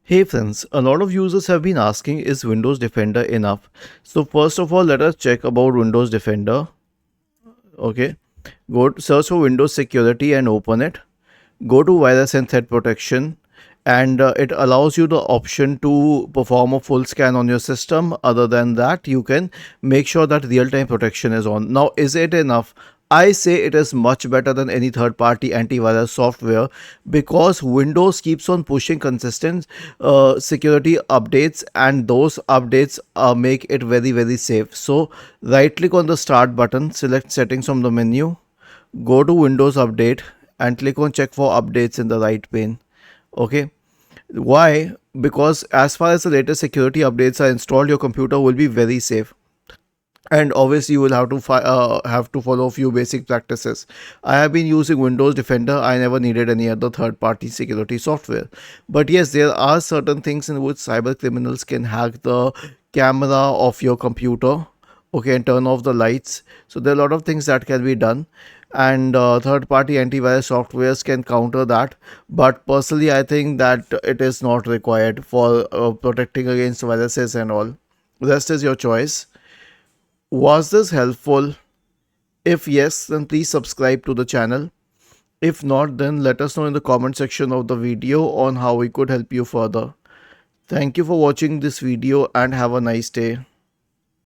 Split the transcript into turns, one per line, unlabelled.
Hey friends, a lot of users have been asking, is Windows Defender enough? So first of all, let us check about Windows Defender. Okay, search for Windows Security and open it. Go to Virus and Threat Protection, and it allows you the option to perform a full scan on your system. Other than that, you can make sure that real-time protection is on. Now, is it enough? I say it is much better than any third-party antivirus software because Windows keeps on pushing consistent security updates, and those updates make it very safe. So, right-click on the Start button, select Settings from the menu, go to Windows Update, and click on Check for updates in the right pane. Okay, why? Because as far as the latest security updates are installed, your computer will be very safe, and obviously you will have to follow a few basic practices. I have been using Windows Defender. I never needed any other third party security software, but yes, there are certain things in which cyber criminals can hack the camera of your computer, okay, and turn off the lights. So there are a lot of things that can be done, and third party antivirus softwares can counter that. But personally, I think that it is not required for protecting against viruses and all. Rest is your choice. Was this helpful? If yes, then please subscribe to the channel. If not, then let us know in the comment section of the video on how we could help you further. Thank you for watching this video and have a nice day.